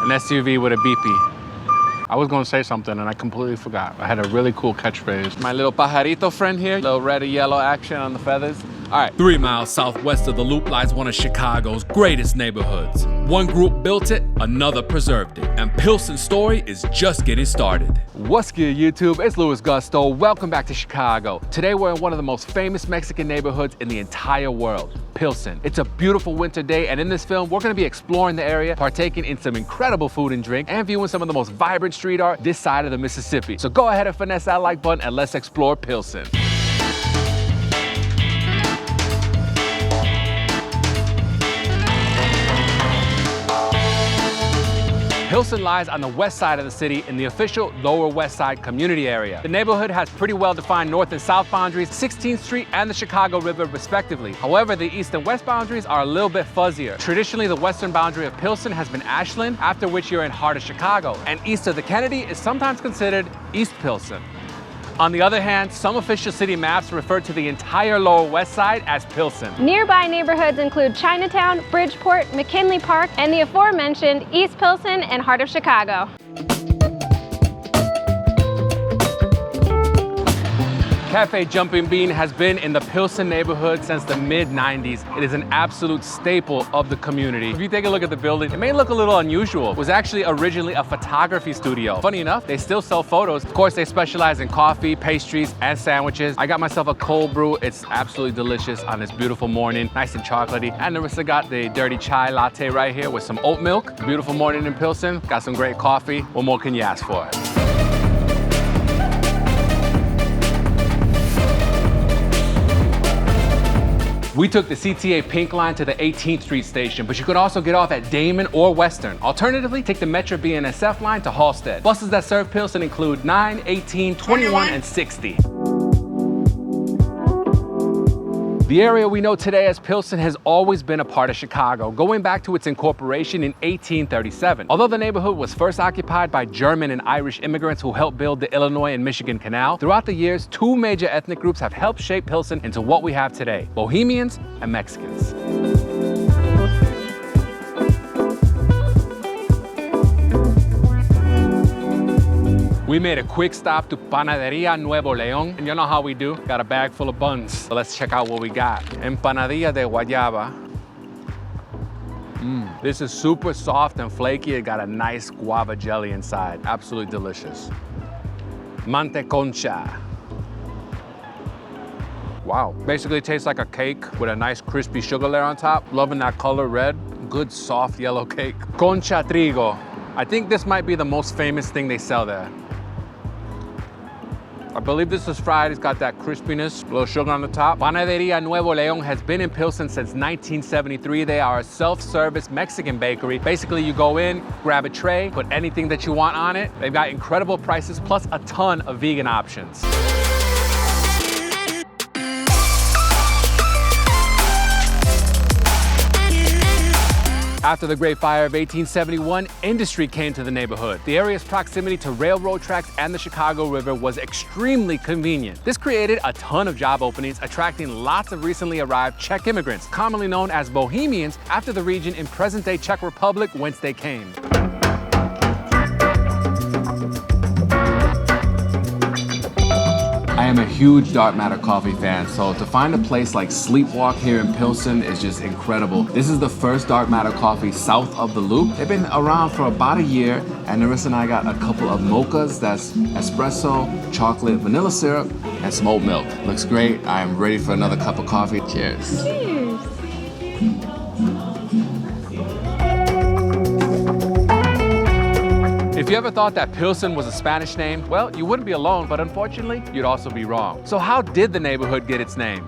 an SUV with a beepy. I was gonna say something and I completely forgot. I had a really cool catchphrase. My little pajarito friend here, little red and yellow action on the feathers. All right. 3 miles southwest of the Loop lies one of Chicago's greatest neighborhoods. One group built it, another preserved it, and Pilsen's story is just getting started. What's good, YouTube? It's Luis Gusto. Welcome back to Chicago. Today we're in one of the most famous Mexican neighborhoods in the entire world, Pilsen. It's a beautiful winter day, and in this film, we're gonna be exploring the area, partaking in some incredible food and drink, and viewing some of the most vibrant street art this side of the Mississippi. So go ahead and finesse that like button and let's explore Pilsen. Pilsen lies on the west side of the city in the official Lower West Side community area. The neighborhood has pretty well-defined north and south boundaries, 16th Street and the Chicago River respectively. However, the east and west boundaries are a little bit fuzzier. Traditionally, the western boundary of Pilsen has been Ashland, after which you're in heart of Chicago, and east of the Kennedy is sometimes considered East Pilsen. On the other hand, some official city maps refer to the entire Lower West Side as Pilsen. Nearby neighborhoods include Chinatown, Bridgeport, McKinley Park, and the aforementioned East Pilsen and heart of Chicago. Cafe Jumping Bean has been in the Pilsen neighborhood since the mid-90s. It is an absolute staple of the community. If you take a look at the building, it may look a little unusual. It was actually originally a photography studio. Funny enough, they still sell photos. Of course, they specialize in coffee, pastries, and sandwiches. I got myself a cold brew. It's absolutely delicious on this beautiful morning, nice and chocolatey. And Narissa got the dirty chai latte right here with some oat milk. Beautiful morning in Pilsen. Got some great coffee. What more can you ask for? We took the CTA Pink Line to the 18th Street station, but you could also get off at Damon or Western. Alternatively, take the Metro BNSF line to Halsted. Buses that serve Pilsen include 9, 18, 21, and 60. The area we know today as Pilsen has always been a part of Chicago, going back to its incorporation in 1837. Although the neighborhood was first occupied by German and Irish immigrants who helped build the Illinois and Michigan Canal, throughout the years, two major ethnic groups have helped shape Pilsen into what we have today: Bohemians and Mexicans. We made a quick stop to Panaderia Nuevo León, and you know how we do. Got a bag full of buns. So let's check out what we got. Empanadilla de guayaba. This is super soft and flaky. It got a nice guava jelly inside. Absolutely delicious. Manteconcha. Wow, basically it tastes like a cake with a nice crispy sugar layer on top. Loving that color red. Good soft yellow cake. Concha trigo. I think this might be the most famous thing they sell there. I believe this is fried. It's got that crispiness, a little sugar on the top. Panaderia Nuevo León has been in Pilsen since 1973. They are a self-service Mexican bakery. Basically, you go in, grab a tray, put anything that you want on it. They've got incredible prices, plus a ton of vegan options. After the Great Fire of 1871, industry came to the neighborhood. The area's proximity to railroad tracks and the Chicago River was extremely convenient. This created a ton of job openings, attracting lots of recently arrived Czech immigrants, commonly known as Bohemians, after the region in present-day Czech Republic whence they came. I am a huge dark matter coffee fan, so to find a place like Sleepwalk here in Pilsen is just incredible. This is the first dark matter coffee south of the Loop. They've been around for about a year, and Narissa and I got a couple of mochas. That's espresso, chocolate, vanilla syrup, and some oat milk. Looks great. I am ready for another cup of coffee. Cheers. Cheers. If you ever thought that Pilsen was a Spanish name, well, you wouldn't be alone, but unfortunately, you'd also be wrong. So how did the neighborhood get its name?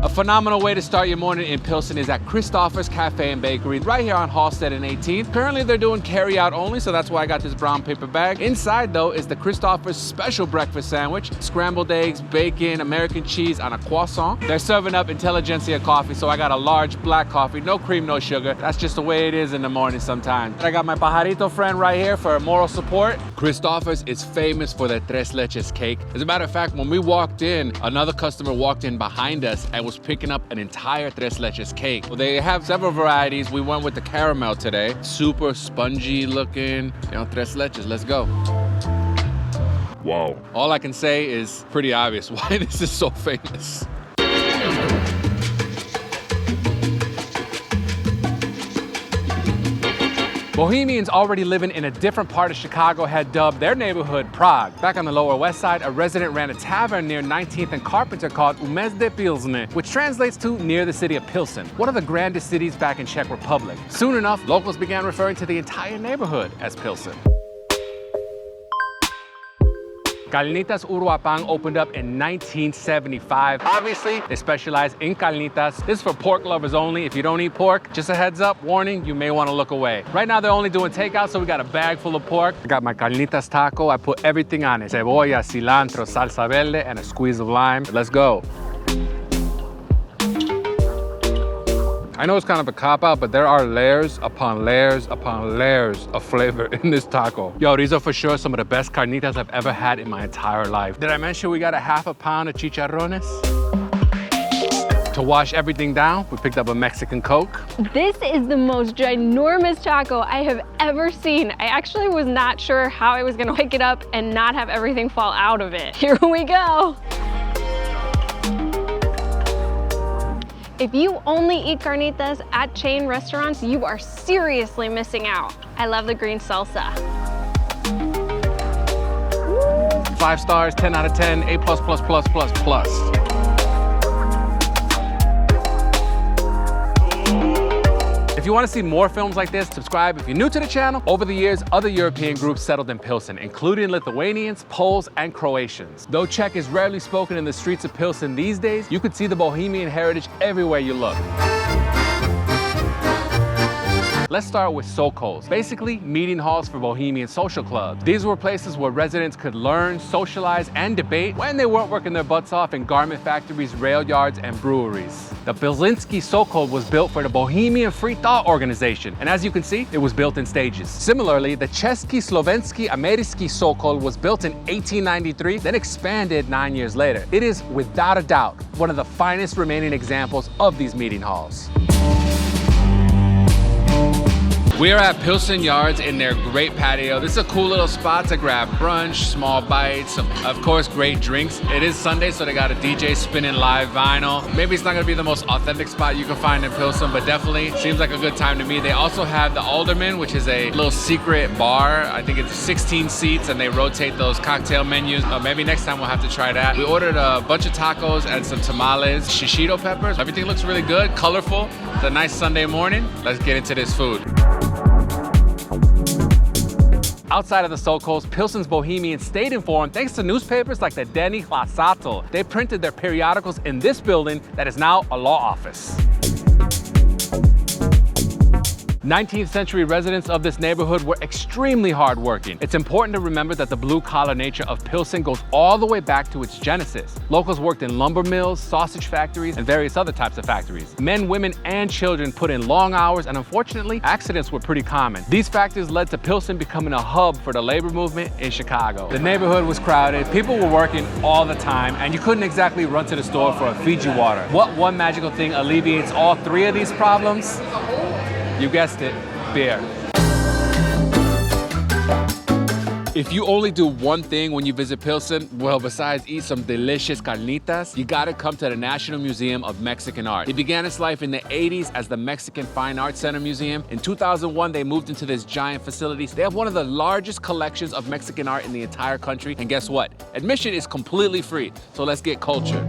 A phenomenal way to start your morning in Pilsen is at Christopher's Cafe and Bakery, right here on Halsted and 18th. Currently, they're doing carry out only, so that's why I got this brown paper bag. Inside, though, is the Christopher's special breakfast sandwich: scrambled eggs, bacon, American cheese on a croissant. They're serving up intelligentsia coffee, so I got a large black coffee, no cream, no sugar. That's just the way it is in the morning sometimes. I got my pajarito friend right here for moral support. Christopher's is famous for their tres leches cake. As a matter of fact, when we walked in, another customer walked in behind us and was picking up an entire tres leches cake. Well, they have several varieties. We went with the caramel today. Super spongy looking, you know, tres leches. Let's go. Wow. All I can say is pretty obvious why this is so famous. Bohemians already living in a different part of Chicago had dubbed their neighborhood Prague. Back on the Lower West Side, a resident ran a tavern near 19th and Carpenter called LUISGUSTO Pilsen, which translates to near the city of Pilsen, one of the grandest cities back in Czech Republic. Soon enough, locals began referring to the entire neighborhood as Pilsen. Carnitas Uruapan opened up in 1975. Obviously, they specialize in carnitas. This is for pork lovers only. If you don't eat pork, just a heads up, warning, you may want to look away. Right now, they're only doing takeout, so we got a bag full of pork. I got my carnitas taco. I put everything on it. Cebolla, cilantro, salsa verde, and a squeeze of lime. Let's go. I know it's kind of a cop-out, but there are layers upon layers upon layers of flavor in this taco. Yo, these are for sure some of the best carnitas I've ever had in my entire life. Did I mention we got a ½ pound of chicharrones? To wash everything down, we picked up a Mexican Coke. This is the most ginormous taco I have ever seen. I actually was not sure how I was gonna pick it up and not have everything fall out of it. Here we go. If you only eat carnitas at chain restaurants, you are seriously missing out. I love the green salsa. 5 stars, 10 out of 10, A++++++. If you want to see more films like this, subscribe if you're new to the channel. Over the years, other European groups settled in Pilsen, including Lithuanians, Poles, and Croatians. Though Czech is rarely spoken in the streets of Pilsen these days, you could see the Bohemian heritage everywhere you look. Let's start with Sokols, basically meeting halls for Bohemian social clubs. These were places where residents could learn, socialize, and debate when they weren't working their butts off in garment factories, rail yards, and breweries. The Pilsenski Sokol was built for the Bohemian Free Thought organization, and as you can see, it was built in stages. Similarly, the Český Slovenský Americký Sokol was built in 1893, then expanded 9 years later. It is, without a doubt, one of the finest remaining examples of these meeting halls. We are at Pilsen Yards in their great patio. This is a cool little spot to grab brunch, small bites, of course, great drinks. It is Sunday, so they got a DJ spinning live vinyl. Maybe it's not gonna be the most authentic spot you can find in Pilsen, but definitely seems like a good time to me. They also have the Alderman, which is a little secret bar. I think it's 16 seats and they rotate those cocktail menus. Maybe next time we'll have to try that. We ordered a bunch of tacos and some tamales, shishito peppers. Everything looks really good, colorful. It's a nice Sunday morning. Let's get into this food. Outside of the Sokols, Pilsen's Bohemians stayed informed thanks to newspapers like the Denní Hlasatel. They printed their periodicals in this building that is now a law office. 19th century residents of this neighborhood were extremely hardworking. It's important to remember that the blue-collar nature of Pilsen goes all the way back to its genesis. Locals worked in lumber mills, sausage factories, and various other types of factories. Men, women, and children put in long hours, and unfortunately, accidents were pretty common. These factors led to Pilsen becoming a hub for the labor movement in Chicago. The neighborhood was crowded, people were working all the time, and you couldn't exactly run to the store for a Fiji water. What one magical thing alleviates all 3 of these problems? You guessed it, beer. If you only do one thing when you visit Pilsen, well, besides eat some delicious carnitas, you gotta come to the National Museum of Mexican Art. It began its life in the 80s as the Mexican Fine Arts Center Museum. In 2001, they moved into this giant facility. They have one of the largest collections of Mexican art in the entire country. And guess what? Admission is completely free, so let's get cultured.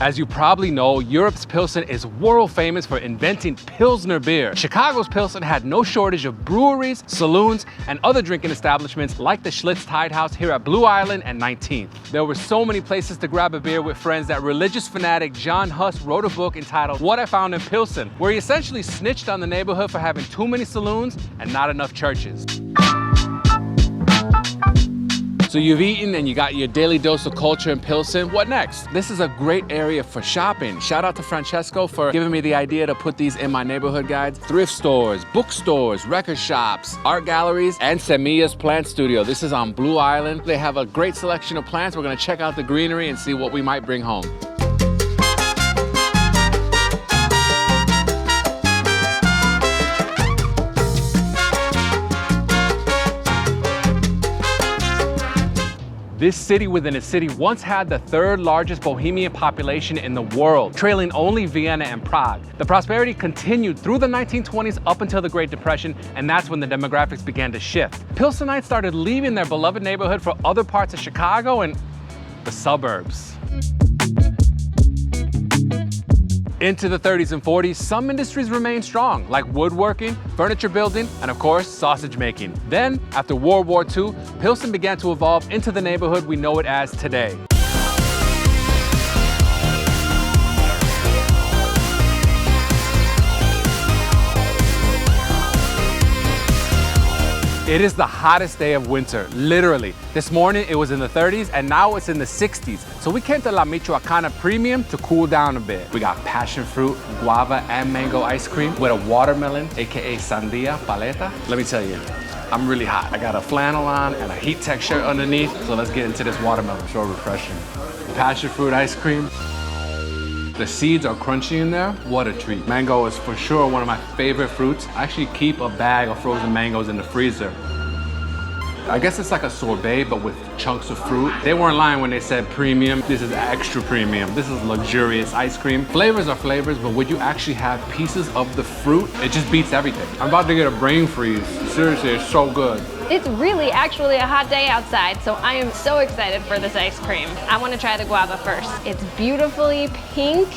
As you probably know, Europe's Pilsen is world famous for inventing Pilsner beer. Chicago's Pilsen had no shortage of breweries, saloons, and other drinking establishments like the Schlitz Tide House here at Blue Island and 19th. There were so many places to grab a beer with friends that religious fanatic John Huss wrote a book entitled What I Found in Pilsen, where he essentially snitched on the neighborhood for having too many saloons and not enough churches. So you've eaten and you got your daily dose of culture in Pilsen. What next? This is a great area for shopping. Shout out to Francesco for giving me the idea to put these in my neighborhood guides. Thrift stores, bookstores, record shops, art galleries, and Semillas Plant Studio. This is on Blue Island. They have a great selection of plants. We're gonna check out the greenery and see what we might bring home. This city within a city once had the third largest Bohemian population in the world, trailing only Vienna and Prague. The prosperity continued through the 1920s up until the Great Depression, and that's when the demographics began to shift. Pilsenites started leaving their beloved neighborhood for other parts of Chicago and the suburbs. Into the 30s and 40s, some industries remained strong, like woodworking, furniture building, and of course, sausage making. Then, after World War II, Pilsen began to evolve into the neighborhood we know it as today. It is the hottest day of winter, literally. This morning it was in the 30s and now it's in the 60s. So we came to La Michoacana Premium to cool down a bit. We got passion fruit, guava, and mango ice cream with a watermelon, AKA sandia paleta. Let me tell you, I'm really hot. I got a flannel on and a heat tech shirt underneath. So let's get into this watermelon, so refreshing. Passion fruit ice cream. The seeds are crunchy in there. What a treat. Mango is for sure one of my favorite fruits. I actually keep a bag of frozen mangoes in the freezer. I guess it's like a sorbet, but with chunks of fruit. They weren't lying when they said premium. This is extra premium. This is luxurious ice cream. Flavors are flavors, but would you actually have pieces of the fruit? It just beats everything. I'm about to get a brain freeze. Seriously, it's so good. It's really actually a hot day outside, so I am so excited for this ice cream. I want to try the guava first. It's beautifully pink.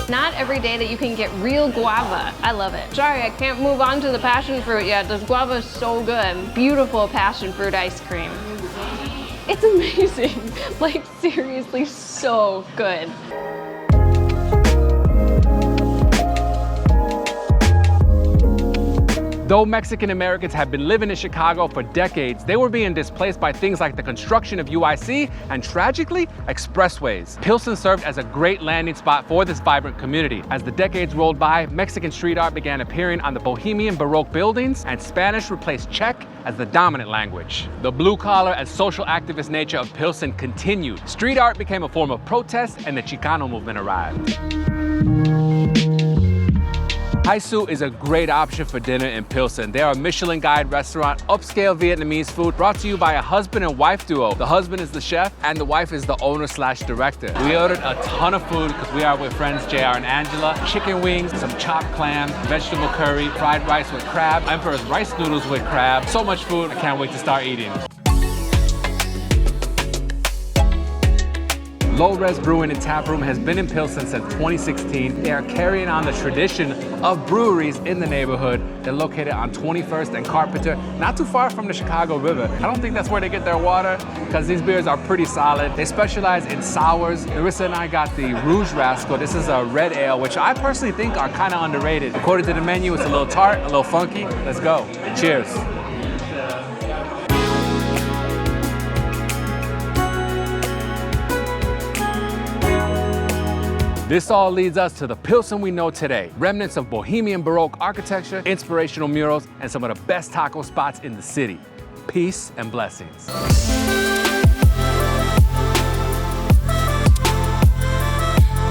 Not every day that you can get real guava. I love it. Sorry, I can't move on to the passion fruit yet. This guava is so good. Beautiful passion fruit ice cream. It's amazing. Like, seriously, so good. Though Mexican Americans have been living in Chicago for decades, they were being displaced by things like the construction of UIC and, tragically, expressways. Pilsen served as a great landing spot for this vibrant community. As the decades rolled by, Mexican street art began appearing on the Bohemian Baroque buildings, and Spanish replaced Czech as the dominant language. The blue-collar and social activist nature of Pilsen continued. Street art became a form of protest, and the Chicano movement arrived. Haisu is a great option for dinner in Pilsen. They are a Michelin Guide restaurant, upscale Vietnamese food brought to you by a husband and wife duo. The husband is the chef and the wife is the owner/director. We ordered a ton of food because we are with friends JR and Angela. Chicken wings, some chopped clam, vegetable curry, fried rice with crab, Emperor's rice noodles with crab. So much food, I can't wait to start eating. Low Res Brewing and Tap Room has been in Pilsen since 2016. They are carrying on the tradition of breweries in the neighborhood. They're located on 21st and Carpenter, not too far from the Chicago River. I don't think that's where they get their water because these beers are pretty solid. They specialize in sours. Larissa and I got the Rouge Rascal. This is a red ale, which I personally think are kind of underrated. According to the menu, it's a little tart, a little funky. Let's go. Cheers. This all leads us to the Pilsen we know today. Remnants of Bohemian Baroque architecture, inspirational murals, and some of the best taco spots in the city. Peace and blessings.